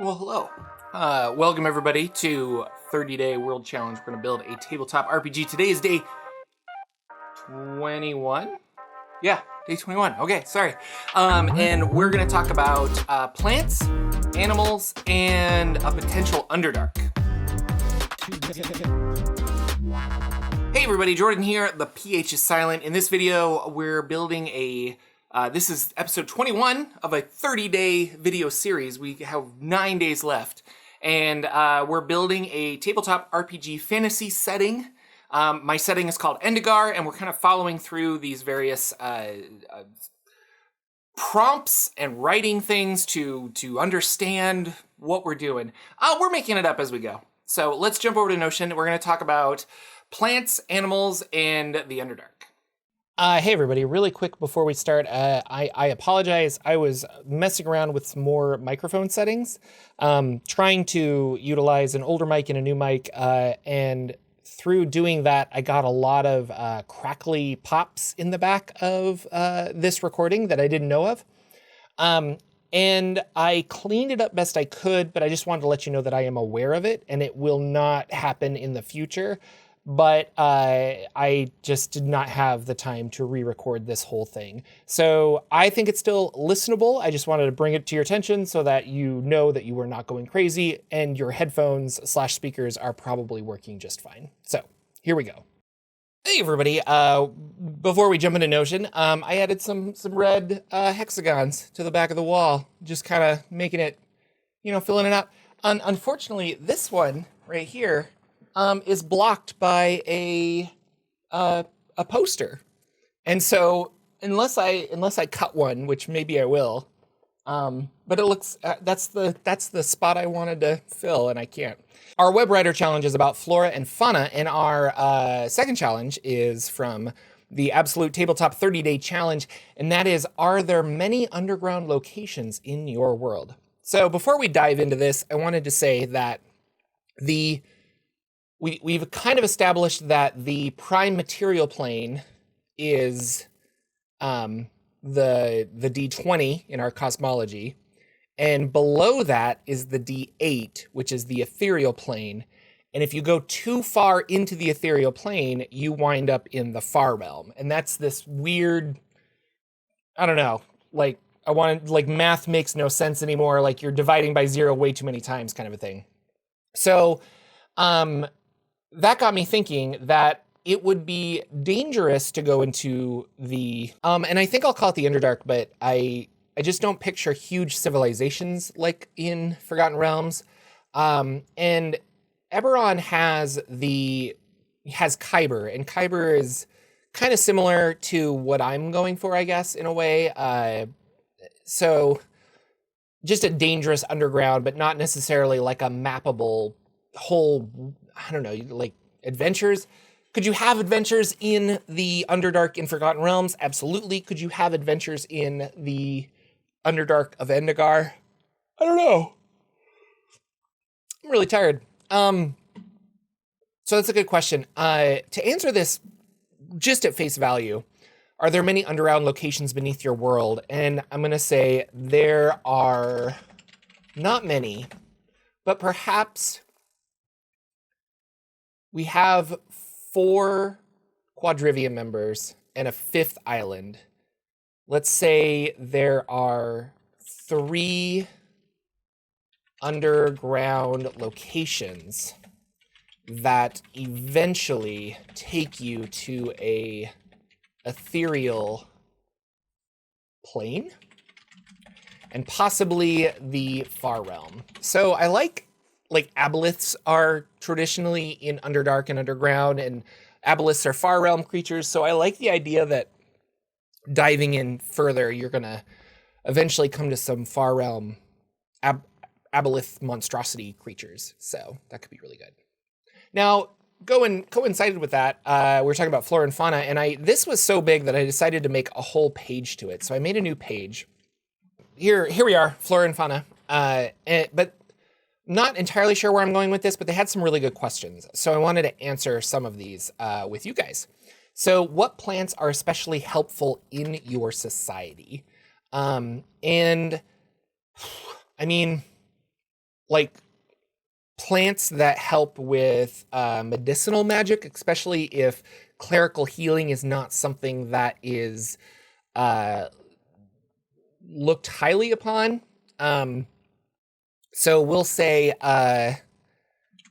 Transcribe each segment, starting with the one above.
Well, hello. Welcome everybody to 30-day world challenge. We're gonna build a tabletop RPG. Today is day 21. Yeah, day 21. Okay, sorry. And we're gonna talk about plants, animals, and a potential underdark. Hey everybody, Jordan here. The PH is silent. In this video, we're building a this is episode 21 of a 30-day video series. We have 9 days left. And we're building a tabletop RPG fantasy setting. My setting is called Endigar, and we're kind of following through these various prompts and writing things to understand what we're doing. We're making it up as we go. So let's jump over to Notion. We're going to talk about plants, animals, and the Underdark. Hey everybody, really quick before we start, I apologize. I was messing around with some more microphone settings, trying to utilize an older mic and a new mic, and through doing that, I got a lot of crackly pops in the back of this recording that I didn't know of. And I cleaned it up best I could, but I just wanted to let you know that I am aware of it, and it will not happen in the future. But I just did not have the time to re-record this whole thing. So I think it's still listenable. I just wanted to bring it to your attention so that you know that you were not going crazy and your headphones/speakers are probably working just fine. So here we go. Hey everybody, before we jump into Notion, I added some red hexagons to the back of the wall, just kind of making it, filling it out. Unfortunately, this one right here is blocked by a poster, and so unless I cut one, which maybe I will, but it looks that's the spot I wanted to fill, and I can't. Our web writer challenge is about flora and fauna, and our second challenge is from the Absolute Tabletop 30-Day Challenge, and that is: are there many underground locations in your world? So before we dive into this, I wanted to say that We've kind of established that the prime material plane is the D20 in our cosmology, and below that is the D8, which is the ethereal plane. And if you go too far into the ethereal plane, you wind up in the far realm. And that's this weird, I don't know, math makes no sense anymore, like you're dividing by zero way too many times kind of a thing. So, that got me thinking that it would be dangerous to go into the, and I think I'll call it the Underdark, but I just don't picture huge civilizations like in Forgotten Realms. And Eberron has Kyber, and Kyber is kind of similar to what I'm going for, I guess, in a way. So just a dangerous underground, but not necessarily like a mappable whole, I don't know, like adventures. Could you have adventures in the Underdark in Forgotten Realms? Absolutely. Could you have adventures in the Underdark of Endigar? I don't know. I'm really tired. So that's a good question. To answer this just at face value, are there many underground locations beneath your world? And I'm going to say there are not many, but perhaps we have 4 Quadrivium members and a 5th island. Let's say there are 3 underground locations that eventually take you to a ethereal plane and possibly the far realm. So I like aboliths are traditionally in Underdark and Underground, and aboliths are far realm creatures. So I like the idea that diving in further, you're gonna eventually come to some far realm abolith monstrosity creatures. So that could be really good. Now, coincided with that, we're talking about flora and fauna, and this was so big that I decided to make a whole page to it. So I made a new page. Here we are, flora and fauna. But not entirely sure where I'm going with this, but they had some really good questions. So I wanted to answer some of these with you guys. So what plants are especially helpful in your society? And I mean, like plants that help with medicinal magic, especially if clerical healing is not something that is looked highly upon. So we'll say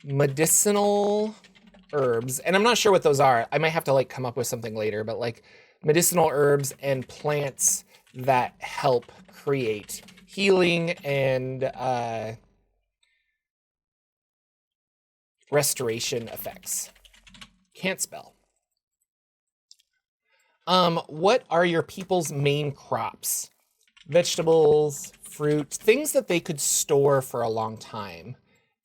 medicinal herbs, and I'm not sure what those are. I might have to like come up with something later, but like medicinal herbs and plants that help create healing and restoration effects. Can't spell. What are your people's main crops? Vegetables, fruit, things that they could store for a long time.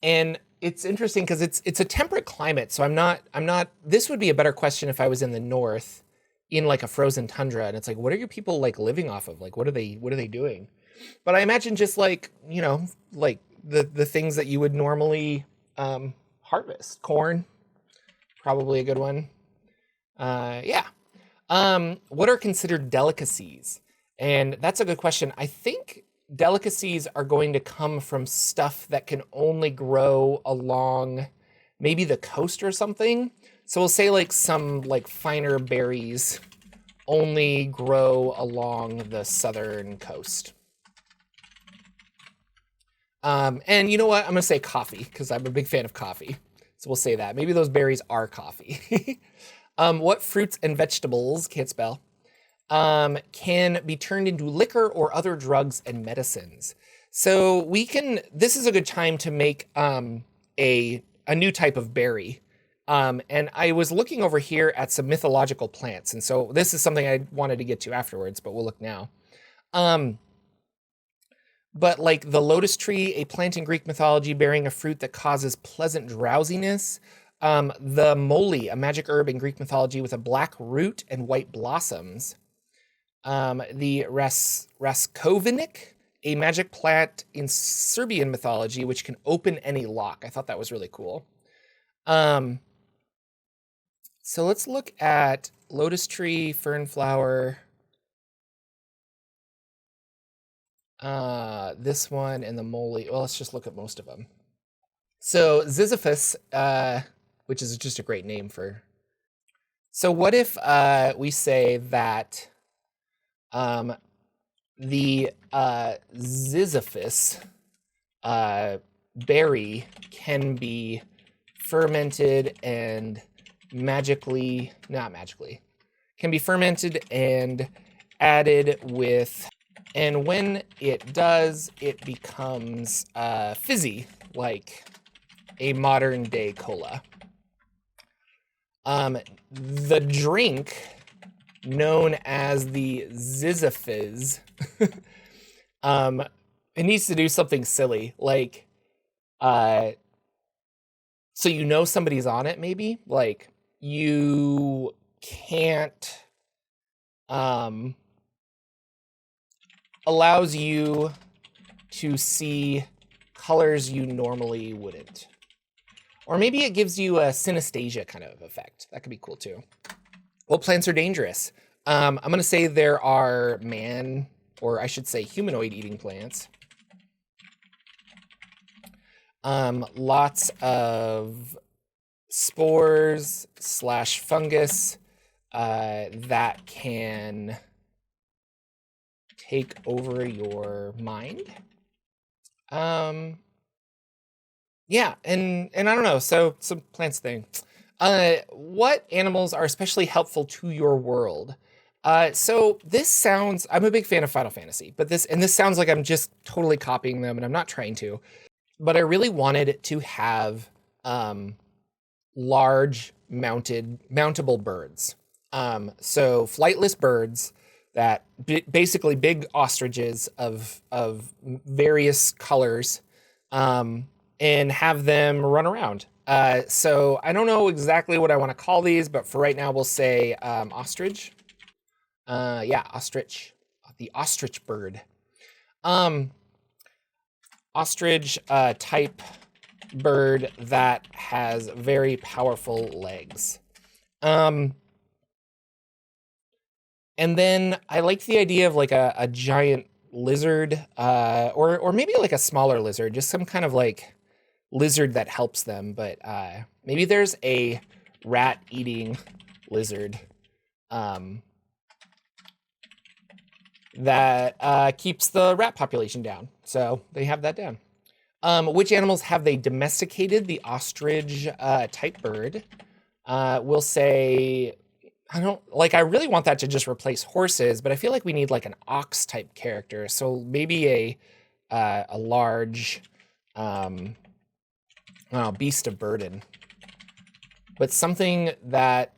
And it's interesting because it's a temperate climate, so I'm not this would be a better question if I was in the north in like a frozen tundra, and it's like, what are your people like living off of? Like what are they doing? But I imagine just like, you know, like the things that you would normally harvest. Corn, probably a good one. Yeah. What are considered delicacies? And that's a good question. I think delicacies are going to come from stuff that can only grow along maybe the coast or something. So we'll say like some like finer berries only grow along the southern coast. And you know what? I'm going to say coffee because I'm a big fan of coffee. So we'll say that. Maybe those berries are coffee. What fruits and vegetables, can't spell, can be turned into liquor or other drugs and medicines? So this is a good time to make a new type of berry. And I was looking over here at some mythological plants. And so this is something I wanted to get to afterwards, but we'll look now. But like the lotus tree, a plant in Greek mythology bearing a fruit that causes pleasant drowsiness. The moly, a magic herb in Greek mythology with a black root and white blossoms. The raskovinik, a magic plant in Serbian mythology which can open any lock. I thought that was really cool. So let's look at lotus tree, fern flower. This one and the moly. Well, let's just look at most of them. So Ziziphus, which is just a great name for. So what if we say that the Ziziphus berry can be fermented and can be fermented and added with, and when it does, it becomes fizzy, like a modern day cola. The drink known as the Zizafizz, it needs to do something silly, like, so you know somebody's on it, maybe? Like, you can't, allows you to see colors you normally wouldn't. Or maybe it gives you a synesthesia kind of effect. That could be cool too. What plants are dangerous? I'm going to say there are or I should say humanoid eating plants. Lots of spores / fungus that can take over your mind. Yeah, and I don't know, so some plants thing. What animals are especially helpful to your world? So this sounds, I'm a big fan of Final Fantasy, but this sounds like I'm just totally copying them, and I'm not trying to, but I really wanted to have large mountable birds. So flightless birds that basically big ostriches of various colors, and have them run around. So I don't know exactly what I want to call these, but for right now we'll say ostrich. Yeah, ostrich. The ostrich bird. Ostrich type bird that has very powerful legs. And then I like the idea of like a giant lizard, or maybe like a smaller lizard, just some kind of like lizard that helps them. But maybe there's a rat-eating lizard that keeps the rat population down. So they have that down. Which animals have they domesticated? The ostrich type bird. We'll say, I really want that to just replace horses, but I feel like we need like an ox type character. So maybe a large beast of burden, but something that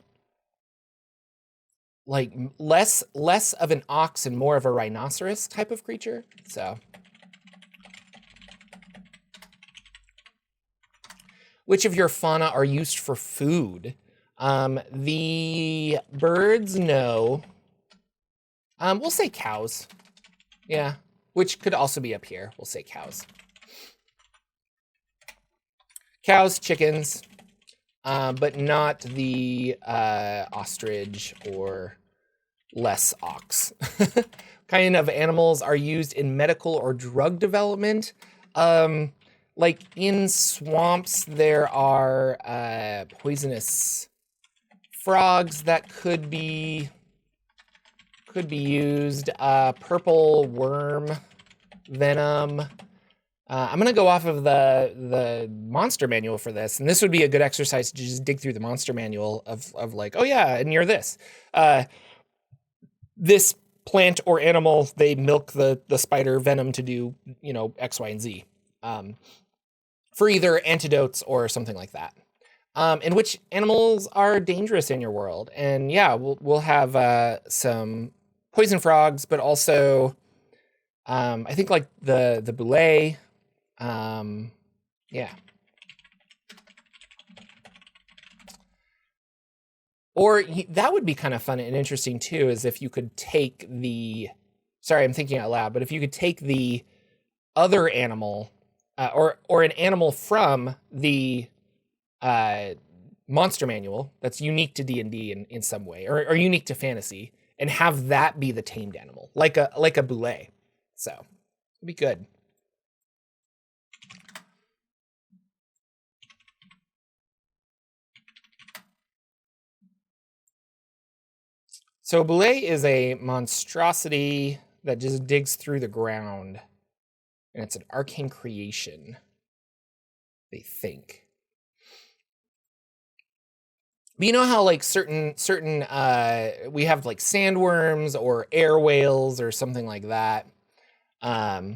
like less of an ox and more of a rhinoceros type of creature. So which of your fauna are used for food? The birds, no. We'll say cows. Yeah, which could also be up here. We'll say cows. Cows, chickens, but not the ostrich or less ox. Kind of animals are used in medical or drug development. Like in swamps, there are poisonous frogs that could be used. Purple worm venom. I'm gonna go off of the monster manual for this, and this would be a good exercise to just dig through the monster manual of like, oh yeah, and you're this. This plant or animal, they milk the spider venom to do, X, Y, and Z. For either antidotes or something like that. And which animals are dangerous in your world? And yeah, we'll have some poison frogs, but also I think like the boulet. Yeah. Or that would be kind of fun and interesting too, is if you could take sorry, I'm thinking out loud, but if you could take the other animal or an animal from the monster manual that's unique to D&D in some way, or unique to fantasy, and have that be the tamed animal, like a boulet. So it'd be good. So boulet is a monstrosity that just digs through the ground, and it's an arcane creation, they think. But you know how like certain we have like sandworms or air whales or something like that. Yeah.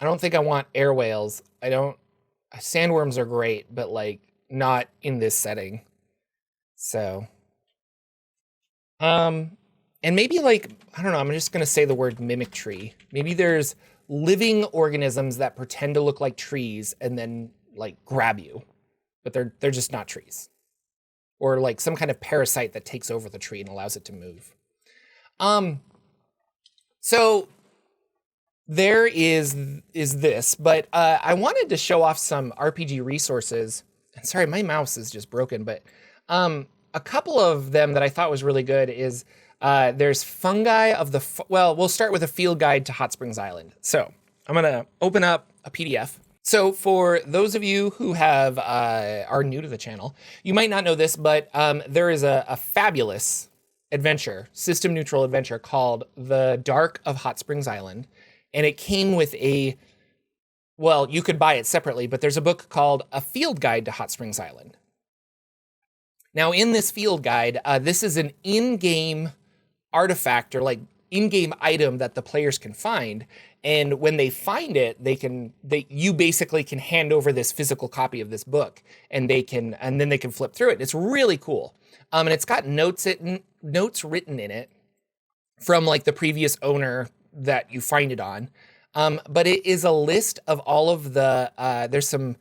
I don't think I want air whales. Sandworms are great, but like not in this setting. So, and maybe like, I don't know, I'm just going to say the word mimicry. Maybe there's living organisms that pretend to look like trees and then like grab you, but they're just not trees. Or like some kind of parasite that takes over the tree and allows it to move. So there is this, but I wanted to show off some RPG resources. And sorry, my mouse is just broken, but a couple of them that I thought was really good is there's Fungi of the... Well, we'll start with a field guide to Hot Springs Island. So I'm going to open up a PDF. So for those of you who are new to the channel, you might not know this, but there is a fabulous adventure, system-neutral adventure called The Dark of Hot Springs Island. And it came with well, you could buy it separately, but there's a book called A Field Guide to Hot Springs Island. Now, in this field guide, this is an in-game artifact or like in-game item that the players can find. And when they find it, you basically can hand over this physical copy of this book, and then they can flip through it. It's really cool. And it's got notes written in it from like the previous owner that you find it on. But it is a list of all of there's some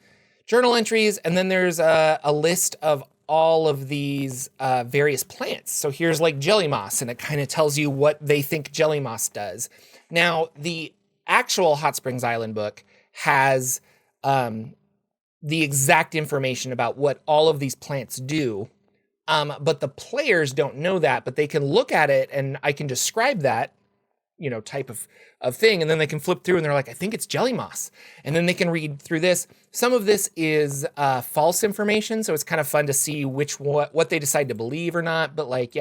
journal entries, and then there's a list of all of these various plants. So here's like jelly moss, and it kind of tells you what they think jelly moss does. Now, the actual Hot Springs Island book has the exact information about what all of these plants do. But the players don't know that, but they can look at it and I can describe that, type of thing. And then they can flip through and they're like, I think it's jelly moss. And then they can read through this. Some of this is false information. So it's kind of fun to see what they decide to believe or not. But like,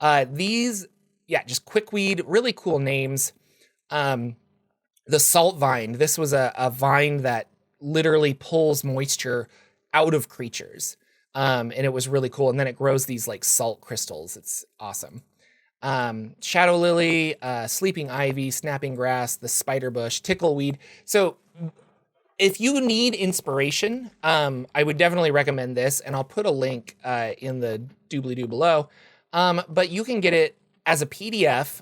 just quickweed, really cool names. The salt vine, this was a vine that literally pulls moisture out of creatures. And it was really cool. And then it grows these like salt crystals. It's awesome. Shadow lily, sleeping ivy, snapping grass, the spider bush, tickleweed. So if you need inspiration, I would definitely recommend this. And I'll put a link in the doobly-doo below. But you can get it as a PDF.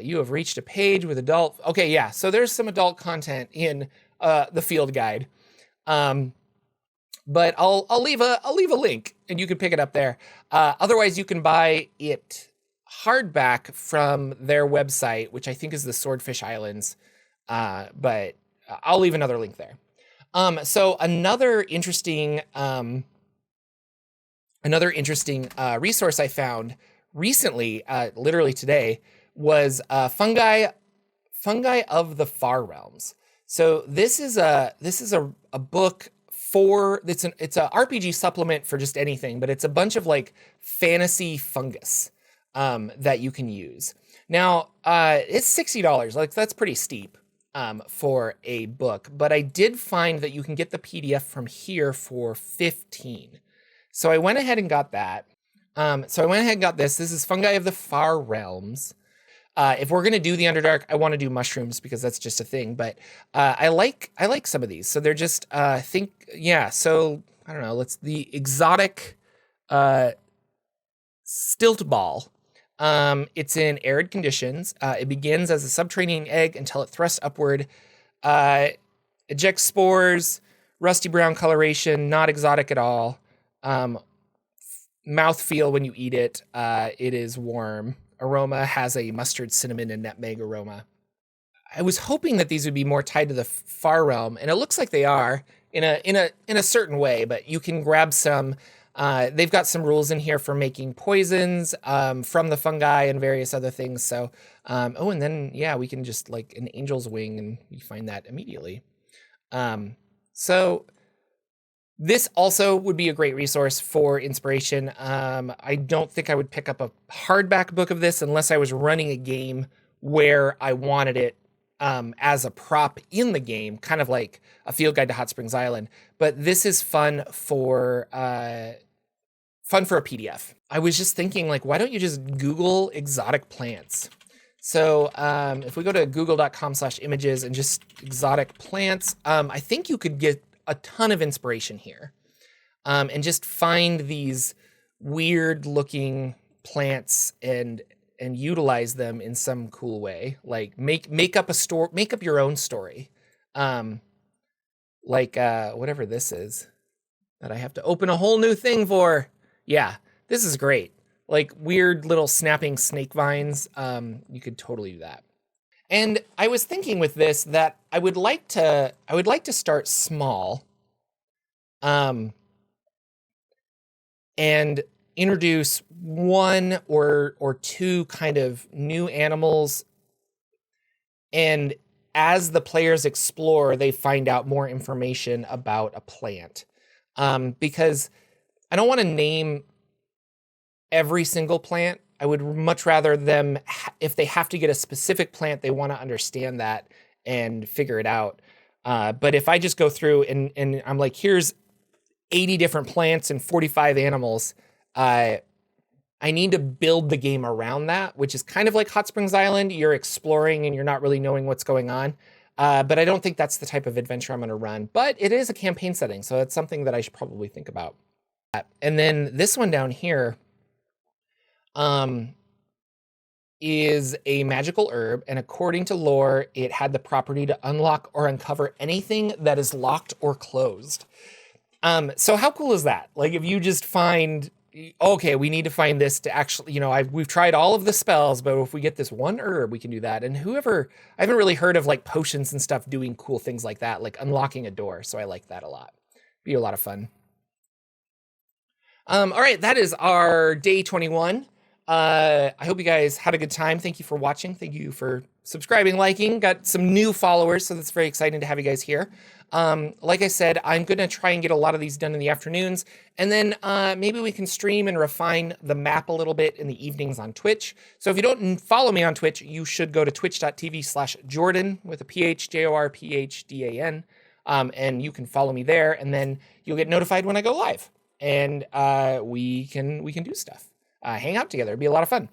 You have reached a page with adult. Okay, yeah. So there's some adult content in the field guide. But I'll leave a link and you can pick it up there. Otherwise, you can buy it hardback from their website, which I think is the Swordfish Islands. But I'll leave another link there. So another interesting resource I found recently, literally today, was fungi of the Far Realms. So this is a book it's a RPG supplement for just anything, but it's a bunch of like fantasy fungus that you can use. Now, it's $60. Like that's pretty steep for a book, but I did find that you can get the PDF from here for $15. So I went ahead and got that. This. This is Fungi of the Far Realms. If we're gonna do the Underdark, I want to do mushrooms because that's just a thing. But I like some of these. So they're just So I don't know. The exotic stilt ball. It's in arid conditions. It begins as a subterranean egg until it thrusts upward. Ejects spores, rusty brown coloration, not exotic at all. Mouthfeel when you eat it. It is warm. Aroma has a mustard, cinnamon, and nutmeg aroma. I was hoping that these would be more tied to the Far Realm, and it looks like they are in a certain way. But you can grab some. They've got some rules in here for making poisons from the fungi and various other things. So, and then we can just like an angel's wing, and we find that immediately. So. This also would be a great resource for inspiration. I don't think I would pick up a hardback book of this unless I was running a game where I wanted it as a prop in the game, kind of like a field guide to Hot Springs Island. But this is fun for a PDF. I was just thinking, like, why don't you just Google exotic plants? So if we go to google.com/images and just exotic plants, I think you could get a ton of inspiration here, and just find these weird looking plants and utilize them in some cool way. Like make up your own story. Whatever this is that I have to open a whole new thing for. Yeah, this is great. Like weird little snapping snake vines. You could totally do that. And I was thinking with this that I would like to start small, and introduce one or two kind of new animals. And as the players explore, they find out more information about a plant. Because I don't want to name every single plant. I would much rather them, if they have to get a specific plant, they want to understand that and figure it out. But if I just go through and I'm like, here's 80 different plants and 45 animals, I need to build the game around that, which is kind of like Hot Springs Island. You're exploring and you're not really knowing what's going on. But I don't think that's the type of adventure I'm going to run. But it is a campaign setting, so it's something that I should probably think about. And then this one down here, is a magical herb, and according to lore, it had the property to unlock or uncover anything that is locked or closed. So how cool is that? Like if you just find, okay, we need to find this to actually, we've tried all of the spells, but if we get this one herb, we can do that. And I haven't really heard of like potions and stuff doing cool things like that, like unlocking a door. So I like that a lot. Be a lot of fun. All right, that is our day 21. I hope you guys had a good time. Thank you for watching. Thank you for subscribing, liking. Got some new followers, so that's very exciting to have you guys here. Like I said, I'm going to try and get a lot of these done in the afternoons, and then maybe we can stream and refine the map a little bit in the evenings on Twitch. So if you don't follow me on Twitch, you should go to twitch.tv/Jordan with a PH, JORPHDAN, and you can follow me there, and then you'll get notified when I go live, and we can do stuff. Hang out together. It'd be a lot of fun.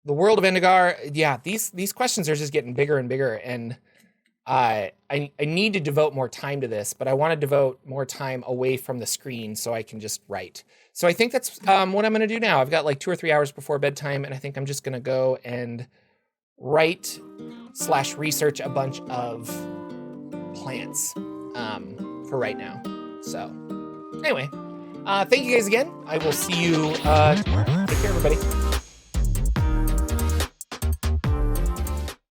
The world of Endigar, yeah, these questions are just getting bigger and bigger, and I need to devote more time to this, but I want to devote more time away from the screen so I can just write. So I think that's what I'm going to do now. I've got like 2 or 3 hours before bedtime, and I think I'm just going to go and write/research a bunch of plants for right now. So anyway, thank you guys again. I will see you tomorrow. Take care, everybody.